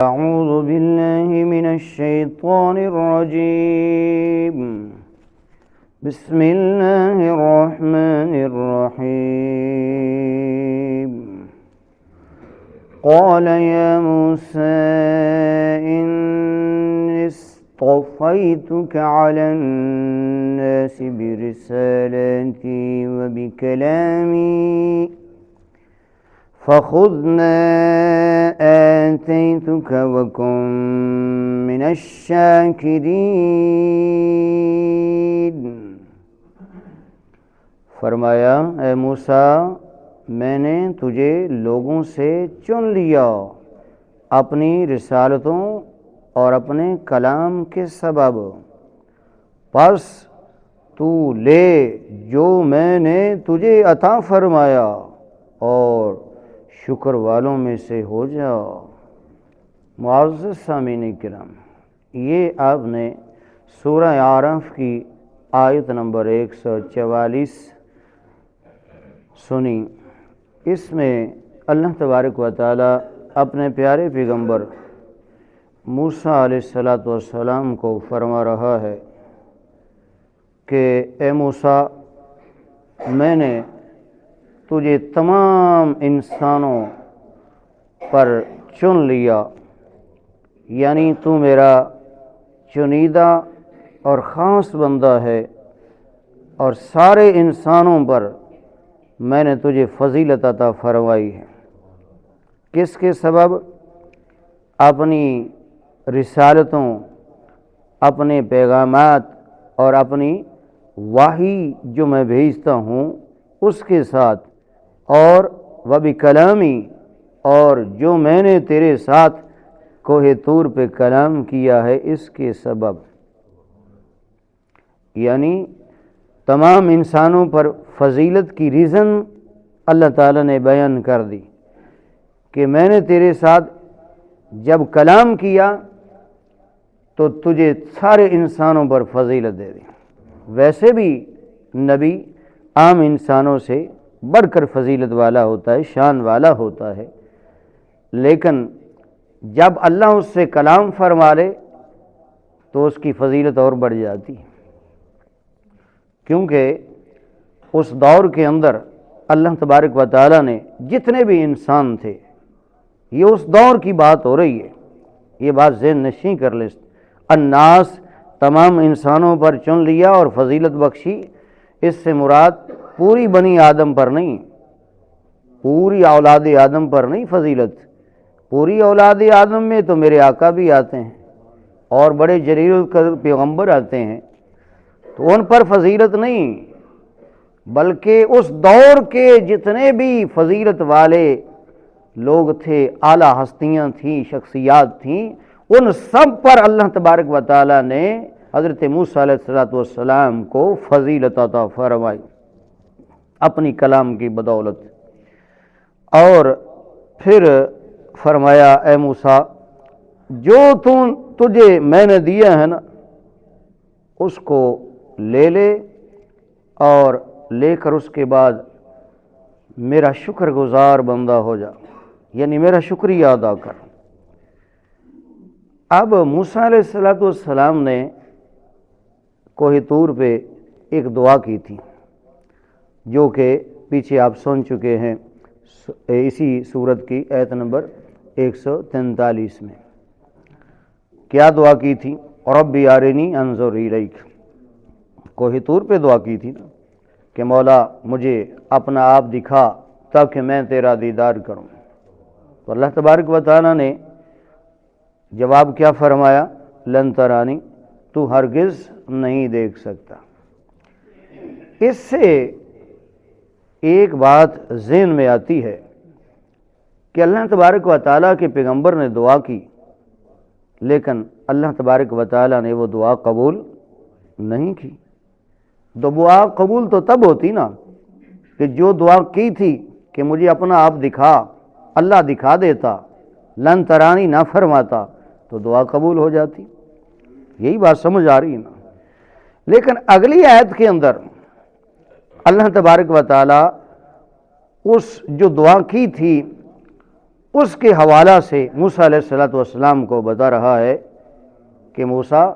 أعوذ بالله من الشيطان الرجيم بسم الله الرحمن الرحيم قال يا موسى إني اصطفيتك على الناس برسالاتي وبكلامي فخذ ما آتيتك وكن من الشاکرین۔ فرمایا اے موسیٰ میں نے تجھے لوگوں سے چن لیا اپنی رسالتوں اور اپنے کلام کے سبب، پس تو لے جو میں نے تجھے عطا فرمایا اور شکر والوں میں سے ہو جا۔ معزز سامعین کرام، یہ آپ نے سورہ اعراف کی آیت نمبر 144 سنی۔ اس میں اللہ تبارک و تعالی اپنے پیارے پیغمبر موسیٰ علیہ السلام کو فرما رہا ہے کہ اے موسیٰ میں نے تجھے تمام انسانوں پر چن لیا، یعنی تو میرا چنیدہ اور خاص بندہ ہے، اور سارے انسانوں پر میں نے تجھے فضیلت عطا فرمائی ہے۔ کس کے سبب؟ اپنی رسالتوں، اپنے پیغامات اور اپنی وحی جو میں بھیجتا ہوں اس کے ساتھ، اور وَبِكَلَامِ اور جو میں نے تیرے ساتھ کوہ طور پہ کلام کیا ہے اس کے سبب، یعنی تمام انسانوں پر فضیلت کی ریزن اللہ تعالیٰ نے بیان کر دی کہ میں نے تیرے ساتھ جب کلام کیا تو تجھے سارے انسانوں پر فضیلت دے دی۔ ویسے بھی نبی عام انسانوں سے بڑھ کر فضیلت والا ہوتا ہے، شان والا ہوتا ہے، لیکن جب اللہ اس سے کلام فرما لے تو اس کی فضیلت اور بڑھ جاتی ہے، کیونکہ اس دور کے اندر اللہ تبارک و تعالیٰ نے جتنے بھی انسان تھے، یہ اس دور کی بات ہو رہی ہے، یہ بات ذہن نشین کر لے، الناس تمام انسانوں پر چن لیا اور فضیلت بخشی، اس سے مراد پوری بنی آدم پر نہیں، پوری اولاد آدم پر نہیں فضیلت، پوری اولاد آدم میں تو میرے آقا بھی آتے ہیں اور بڑے جلیل القدر پیغمبر آتے ہیں، تو ان پر فضیلت نہیں، بلکہ اس دور کے جتنے بھی فضیلت والے لوگ تھے، اعلیٰ ہستیاں تھیں، شخصیات تھیں، ان سب پر اللہ تبارک و تعالیٰ نے حضرت موسیٰ علیہ السلام کو فضیلت عطا فرمائی اپنی کلام کی بدولت۔ اور پھر فرمایا اے موسیٰ جو تجھے میں نے دیا ہے نا اس کو لے لے، اور لے کر اس کے بعد میرا شکر گزار بندہ ہو جا، یعنی میرا شکریہ ادا کر۔ اب موسیٰ علیہ السلام نے کوہ طور پہ ایک دعا کی تھی جو کہ پیچھے آپ سن چکے ہیں اسی سورت کی آیت نمبر 143 میں۔ کیا دعا کی تھی؟ ربی ارنی انظر الیک، کوہ طور پہ دعا کی تھی نا کہ مولا مجھے اپنا آپ دکھا تاکہ میں تیرا دیدار کروں، تو اللہ تبارک و تعالیٰ نے جواب کیا فرمایا؟ لن ترانی، تو ہرگز نہیں دیکھ سکتا۔ اس سے ایک بات ذہن میں آتی ہے کہ اللہ تبارک و تعالیٰ کے پیغمبر نے دعا کی، لیکن اللہ تبارک و تعالیٰ نے وہ دعا قبول نہیں کی۔ دعا قبول تو تب ہوتی نا کہ جو دعا کی تھی کہ مجھے اپنا آپ دکھا، اللہ دکھا دیتا، لن ترانی نہ فرماتا تو دعا قبول ہو جاتی۔ یہی بات سمجھ آ رہی ہے نا؟ لیکن اگلی آیت کے اندر اللہ تبارک و تعالی اس جو دعا کی تھی اس کے حوالہ سے موسیٰ علیہ الصلوۃ والسلام کو بتا رہا ہے کہ موسیٰ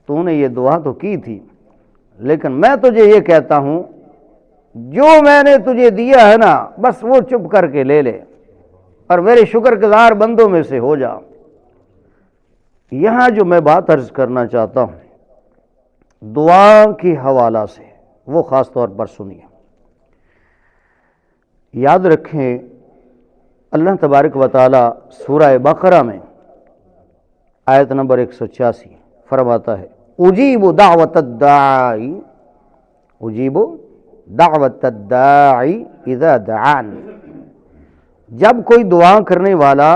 تو نے یہ دعا تو کی تھی، لیکن میں تجھے یہ کہتا ہوں جو میں نے تجھے دیا ہے نا بس وہ چپ کر کے لے لے اور میرے شکر گزار بندوں میں سے ہو جا۔ یہاں جو میں بات عرض کرنا چاہتا ہوں دعا کی حوالہ سے، وہ خاص طور پر سنیے۔ یاد رکھیں اللہ تبارک و تعالی سورہ بقرہ میں آیت نمبر 186 فرماتا ہے اجیب دعوت الداعی، اجیب دعوت الداعی اذا دعان۔ جب کوئی دعا کرنے والا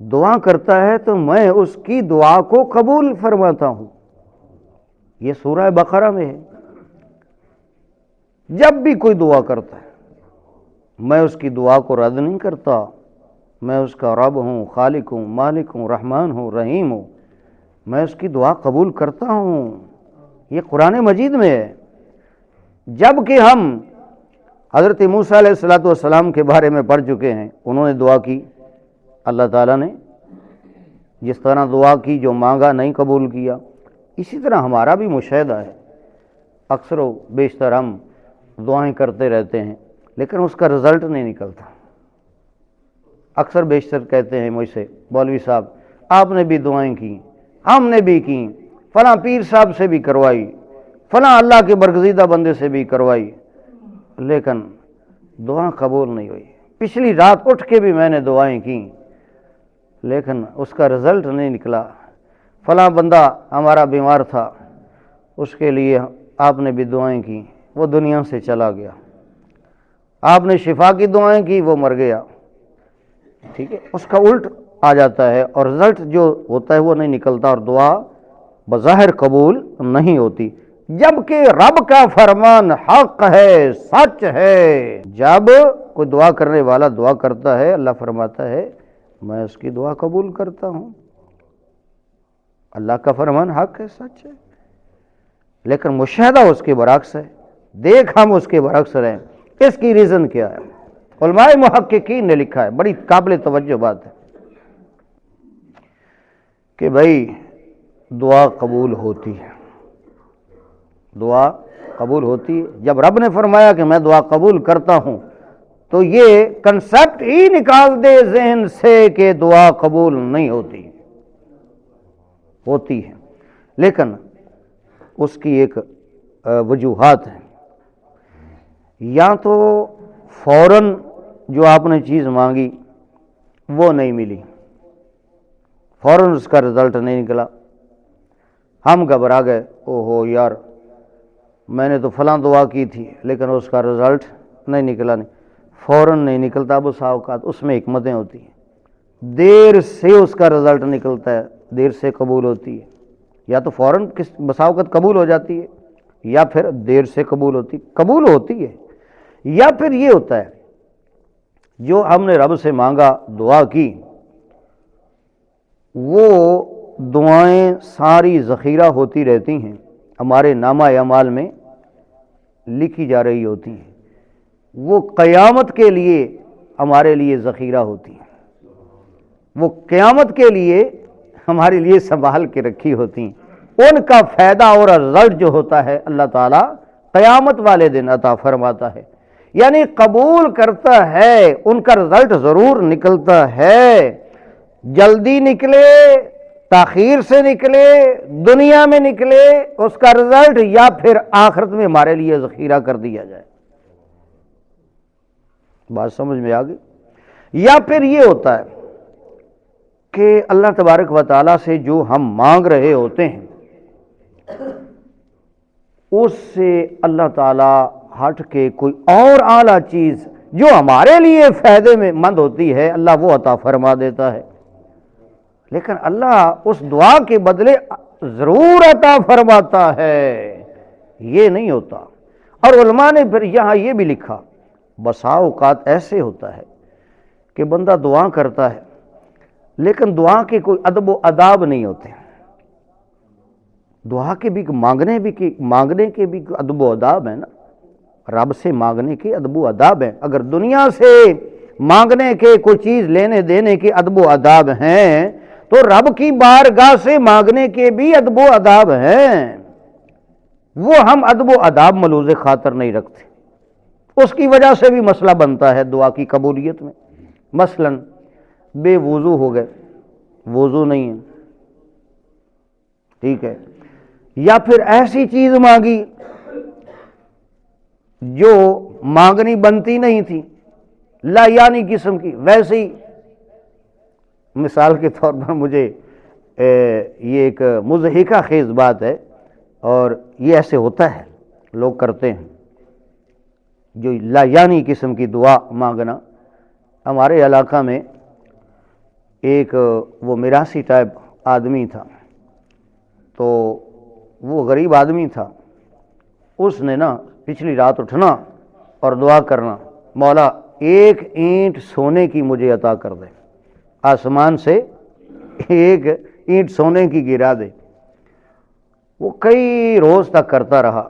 دعا کرتا ہے تو میں اس کی دعا کو قبول فرماتا ہوں۔ یہ سورہ بقرہ میں ہے۔ جب بھی کوئی دعا کرتا ہے میں اس کی دعا کو رد نہیں کرتا، میں اس کا رب ہوں، خالق ہوں، مالک ہوں، رحمان ہوں، رحیم ہوں، میں اس کی دعا قبول کرتا ہوں۔ یہ قرآن مجید میں ہے۔ جب کہ ہم حضرت موسیٰ علیہ الصلوۃ والسلام کے بارے میں پڑھ چکے ہیں، انہوں نے دعا کی، اللہ تعالیٰ نے جس طرح دعا کی جو مانگا نہیں قبول کیا، اسی طرح ہمارا بھی مشاہدہ ہے۔ اکثر و بیشتر ہم دعائیں کرتے رہتے ہیں لیکن اس کا رزلٹ نہیں نکلتا۔ اکثر بیشتر کہتے ہیں مجھ سے مولوی صاحب آپ نے بھی دعائیں کی، ہم نے بھی کی، فلاں پیر صاحب سے بھی کروائی، فلاں اللہ کے برگزیدہ بندے سے بھی کروائی، لیکن دعا قبول نہیں ہوئی۔ پچھلی رات اٹھ کے بھی میں نے دعائیں کی لیکن اس کا رزلٹ نہیں نکلا۔ فلاں بندہ ہمارا بیمار تھا، اس کے لیے آپ نے بھی دعائیں کی، وہ دنیا سے چلا گیا۔ آپ نے شفا کی دعائیں کی، وہ مر گیا۔ ٹھیک ہے، اس کا الٹ آ جاتا ہے اور رزلٹ جو ہوتا ہے وہ نہیں نکلتا اور دعا بظاہر قبول نہیں ہوتی، جبکہ رب کا فرمان حق ہے، سچ ہے۔ جب کوئی دعا کرنے والا دعا کرتا ہے اللہ فرماتا ہے میں اس کی دعا قبول کرتا ہوں۔ اللہ کا فرمان حق ہے، سچ ہے، لیکن مشاہدہ اس کے برعکس ہے۔ دیکھ ہم اس کے برعکس رہیں، اس کی ریزن کیا ہے؟ علماء محققین نے لکھا ہے، بڑی قابل توجہ بات ہے کہ بھائی دعا قبول ہوتی ہے، دعا قبول ہوتی ہے۔ جب رب نے فرمایا کہ میں دعا قبول کرتا ہوں تو یہ کنسپٹ ہی نکال دے ذہن سے کہ دعا قبول نہیں ہوتی، ہوتی ہے، لیکن اس کی ایک وجوہات ہیں۔ یا تو فوراً جو آپ نے چیز مانگی وہ نہیں ملی، فوراً اس کا رزلٹ نہیں نکلا، ہم گھبرا گئے، اوہو یار میں نے تو فلاں دعا کی تھی لیکن اس کا رزلٹ نہیں نکلا، نہیں فوراً نہیں نکلتا۔ بس اوقات اس میں حکمتیں ہوتی ہیں، دیر سے اس کا رزلٹ نکلتا ہے، دیر سے قبول ہوتی ہے، یا تو فوراً بس اوقات قبول ہو جاتی ہے یا پھر دیر سے قبول ہوتی ہے، یا پھر یہ ہوتا ہے جو ہم نے رب سے مانگا دعا کی وہ دعائیں ساری ذخیرہ ہوتی رہتی ہیں، ہمارے نامہ اعمال میں لکھی جا رہی ہوتی ہیں، وہ قیامت کے لیے ہمارے لیے ذخیرہ ہوتی ہیں، وہ قیامت کے لیے ہمارے لیے سنبھال کے رکھی ہوتی ہیں۔ ان کا فائدہ اور رزلٹ جو ہوتا ہے اللہ تعالیٰ قیامت والے دن عطا فرماتا ہے، یعنی قبول کرتا ہے، ان کا رزلٹ ضرور نکلتا ہے، جلدی نکلے، تاخیر سے نکلے، دنیا میں نکلے، اس کا رزلٹ یا پھر آخرت میں ہمارے لیے ذخیرہ کر دیا جائے۔ بات سمجھ میں آ گئی؟ یا پھر یہ ہوتا ہے کہ اللہ تبارک و تعالیٰ سے جو ہم مانگ رہے ہوتے ہیں اس سے اللہ تعالیٰ ہٹ کے کوئی اور اعلیٰ چیز جو ہمارے لیے فائدے میں مند ہوتی ہے اللہ وہ عطا فرما دیتا ہے، لیکن اللہ اس دعا کے بدلے ضرور عطا فرماتا ہے، یہ نہیں ہوتا۔ اور علماء نے پھر یہاں یہ بھی لکھا بسا اوقات ایسے ہوتا ہے کہ بندہ دعا کرتا ہے لیکن دعا کے کوئی ادب و آداب نہیں ہوتے، دعا کے بھی مانگنے کے بھی ادب و آداب ہیں نا، رب سے مانگنے کے ادب و آداب ہیں۔ اگر دنیا سے مانگنے کے، کوئی چیز لینے دینے کے ادب و آداب ہیں، تو رب کی بارگاہ سے مانگنے کے بھی ادب و آداب ہیں، وہ ہم ادب و آداب ملوز خاطر نہیں رکھتے، اس کی وجہ سے بھی مسئلہ بنتا ہے دعا کی قبولیت میں۔ مثلا بے وضو ہو گئے، وضو نہیں ہے، ٹھیک ہے، یا پھر ایسی چیز مانگی جو مانگنی بنتی نہیں تھی، لا یعنی قسم کی، ویسے ہی مثال کے طور پر مجھے یہ ایک مضحکہ خیز بات ہے، اور یہ ایسے ہوتا ہے، لوگ کرتے ہیں، جو لا یعنی قسم کی دعا مانگنا۔ ہمارے علاقہ میں ایک وہ میراثی ٹائپ آدمی تھا، تو وہ غریب آدمی تھا، اس نے نا پچھلی رات اٹھنا اور دعا کرنا، مولا ایک اینٹ سونے کی مجھے عطا کر دے، آسمان سے ایک اینٹ سونے کی گرا دے۔ وہ کئی روز تک کرتا رہا،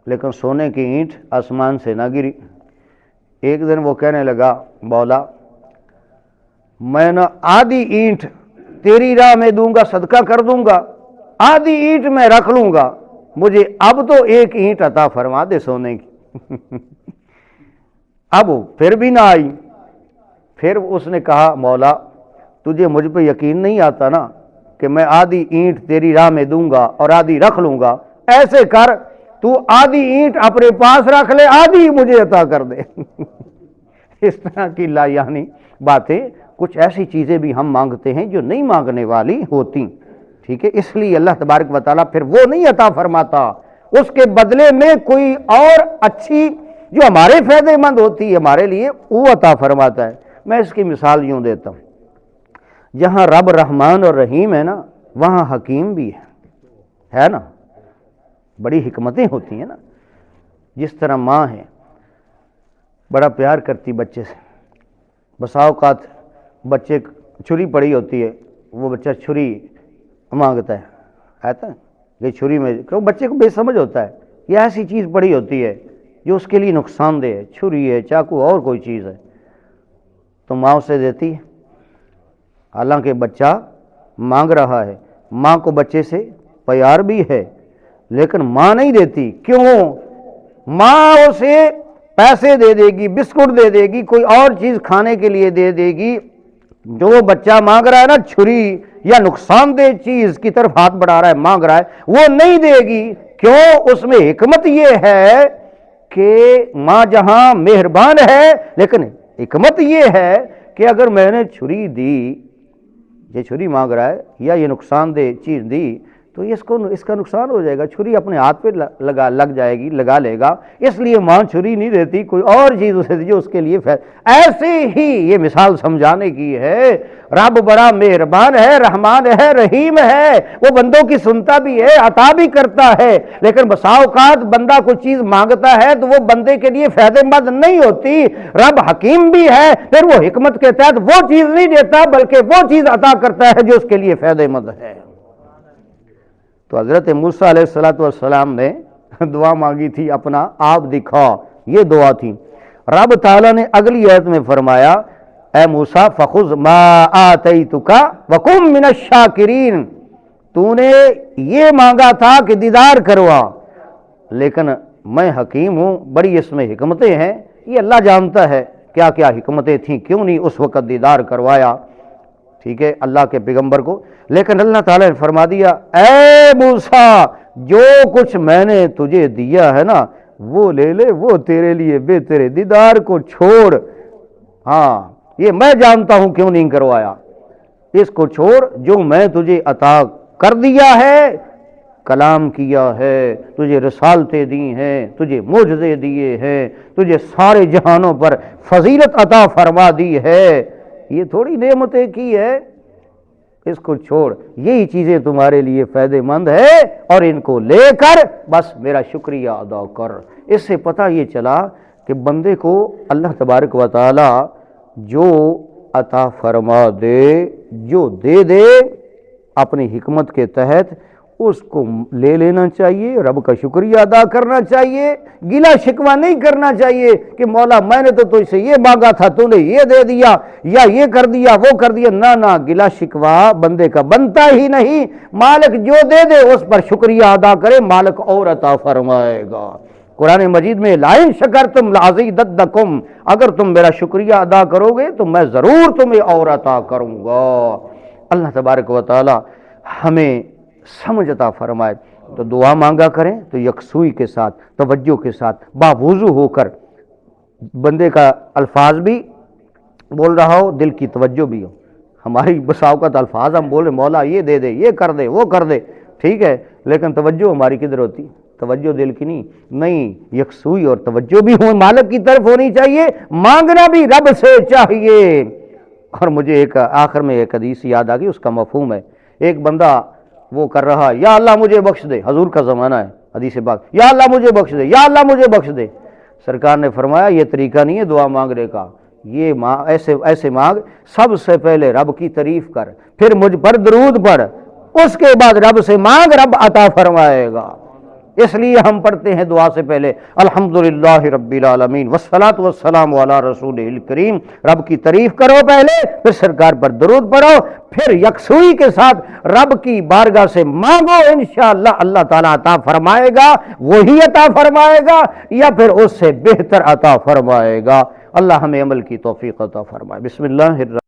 لیکن سونے کی اینٹ آسمان سے نہ گری۔ ایک دن وہ کہنے لگا، مولا میں نہ آدھی اینٹ تیری راہ میں دوں گا، صدقہ کر دوں گا، آدھی اینٹ میں رکھ لوں گا، مجھے اب تو ایک اینٹ عطا فرما دے سونے کی۔ اب پھر بھی نہ آئی۔ پھر اس نے کہا، مولا تجھے مجھ پہ یقین نہیں آتا نا کہ میں آدھی اینٹ تیری راہ میں دوں گا اور آدھی رکھ لوں گا، ایسے کر تو آدھی اینٹ اپنے پاس رکھ لے، آدھی مجھے عطا کر دے۔ اس طرح کی لا یعنی باتیں، کچھ ایسی چیزیں بھی ہم مانگتے ہیں جو نہیں مانگنے والی ہوتی، ٹھیک ہے، اس لیے اللہ تبارک و تعالیٰ پھر وہ نہیں عطا فرماتا، اس کے بدلے میں کوئی اور اچھی جو ہمارے فائدے مند ہوتی ہے ہمارے لیے، وہ عطا فرماتا ہے۔ میں اس کی مثال یوں دیتا ہوں، جہاں رب رحمان اور رحیم ہے نا، وہاں حکیم بھی ہے نا، بڑی حکمتیں ہوتی ہیں نا۔ جس طرح ماں ہے، بڑا پیار کرتی بچے سے، بسا اوقات بچے چھری پڑی ہوتی ہے، وہ بچہ چھری مانگتا ہے، آتا ہے یہ چھری میں، بچے کو بے سمجھ ہوتا ہے، یہ ایسی چیز پڑی ہوتی ہے جو اس کے لیے نقصان دہ ہے، چھری ہے، چاقو اور کوئی چیز ہے، تو ماں اسے دیتی ہے، حالانکہ بچہ مانگ رہا ہے، ماں کو بچے سے پیار بھی ہے، لیکن ماں نہیں دیتی۔ کیوں؟ ماں اسے پیسے دے دے گی، بسکٹ دے دے گی، کوئی اور چیز کھانے کے لیے دے دے گی، جو بچہ مانگ رہا ہے نا چھری یا نقصان دہ چیز کی طرف ہاتھ بڑھا رہا ہے، مانگ رہا ہے، وہ نہیں دے گی۔ کیوں؟ اس میں حکمت یہ ہے کہ ماں جہاں مہربان ہے، لیکن حکمت یہ ہے کہ اگر میں نے چھری دی، یہ چھری مانگ رہا ہے یا یہ نقصان دہ چیز دی، تو اس کا نقصان ہو جائے گا، چھری اپنے ہاتھ پہ لگ جائے گی، لگا لے گا، اس لیے ماں چھری نہیں دیتی، کوئی اور چیز اسے دیجیے اس کے لیے ایسے ہی یہ مثال سمجھانے کی ہے، رب بڑا مہربان ہے، رحمان ہے، رحیم ہے، وہ بندوں کی سنتا بھی ہے، عطا بھی کرتا ہے، لیکن بسا اوقات بندہ کوئی چیز مانگتا ہے تو وہ بندے کے لیے فائدہ مند نہیں ہوتی۔ رب حکیم بھی ہے، پھر وہ حکمت کے تحت وہ چیز نہیں دیتا بلکہ وہ چیز عطا کرتا ہے جو اس کے لیے فائدہ مند ہے۔ تو حضرت موسیٰ علیہ السلام نے دعا مانگی تھی، اپنا آپ دکھا، یہ دعا تھی۔ رب تعالیٰ نے اگلی آیت میں فرمایا، اے موسیٰ فخذ ما آتیتک وکن من الشاکرین، تو نے یہ مانگا تھا کہ دیدار کروا، لیکن میں حکیم ہوں، بڑی اس میں حکمتیں ہیں، یہ اللہ جانتا ہے کیا کیا حکمتیں تھیں، کیوں نہیں اس وقت دیدار کروایا، ٹھیک ہے، اللہ کے پیغمبر کو۔ لیکن اللہ تعالیٰ نے فرما دیا، اے موسیٰ جو کچھ میں نے تجھے دیا ہے نا وہ لے لے، وہ تیرے لیے بہتر ہے، دیدار کو چھوڑ، ہاں یہ میں جانتا ہوں کیوں نہیں کروایا، اس کو چھوڑ، جو میں تجھے عطا کر دیا ہے، کلام کیا ہے، تجھے رسالتیں دی ہیں، تجھے معجزے دیے ہیں، تجھے سارے جہانوں پر فضیلت عطا فرما دی ہے، یہ تھوڑی نعمتیں کی ہے، اس کو چھوڑ، یہی چیزیں تمہارے لیے فائدہ مند ہے، اور ان کو لے کر بس میرا شکریہ ادا کر۔ اس سے پتہ یہ چلا کہ بندے کو اللہ تبارک و تعالی جو عطا فرما دے، جو دے دے اپنی حکمت کے تحت، اس کو لے لینا چاہیے، رب کا شکریہ ادا کرنا چاہیے، گلا شکوہ نہیں کرنا چاہیے کہ مولا میں نے تو تجھ سے یہ مانگا تھا تو نے یہ دے دیا یا یہ کر دیا وہ کر دیا۔ نہ گلا شکوہ بندے کا بنتا ہی نہیں، مالک جو دے دے اس پر شکریہ ادا کرے، مالک اور عطا فرمائے گا۔ قرآن مجید میں لَئِن شَكَرْتُمْ لَأَزِيدَنَّكُمْ، اگر تم میرا شکریہ ادا کرو گے تو میں ضرور تمہیں اور عطا کروں گا۔ اللہ تبارک و تعالی ہمیں سمجھ عطا فرمائے۔ تو دعا مانگا کریں تو یکسوئی کے ساتھ، توجہ کے ساتھ، باوضو ہو کر، بندے کا الفاظ بھی بول رہا ہو، دل کی توجہ بھی ہو۔ ہماری بسا اوقات الفاظ ہم بولے مولا یہ دے دے، یہ کر دے، وہ کر دے، ٹھیک ہے، لیکن توجہ ہماری کدھر ہوتی؟ توجہ دل کی نہیں، یکسوئی اور توجہ بھی ہو مالک کی طرف ہونی چاہیے، مانگنا بھی رب سے چاہیے۔ اور مجھے ایک آخر میں ایک حدیث یاد آ گئی، اس کا مفہوم ہے۔ ایک بندہ وہ کر رہا، یا اللہ مجھے بخش دے، حضور کا زمانہ ہے، حدیث پاک، یا اللہ مجھے بخش دے، یا اللہ مجھے بخش دے۔ سرکار نے فرمایا یہ طریقہ نہیں ہے دعا مانگنے کا، یہ ایسے مانگ، سب سے پہلے رب کی تعریف کر، پھر مجھ پر درود پڑھ، اس کے بعد رب سے مانگ، رب عطا فرمائے گا۔ اس لیے ہم پڑھتے ہیں دعا سے پہلے الحمدللہ رب العالمین والصلاۃ والسلام علی رسول الکریم، رب کی تعریف کرو پہلے، پھر سرکار پر درود پڑھو، پھر یکسوئی کے ساتھ رب کی بارگاہ سے مانگو، انشاءاللہ اللہ تعالیٰ عطا فرمائے گا، وہی عطا فرمائے گا یا پھر اس سے بہتر عطا فرمائے گا۔ اللہ ہمیں عمل کی توفیق عطا فرمائے۔ بسم اللہ الرحمن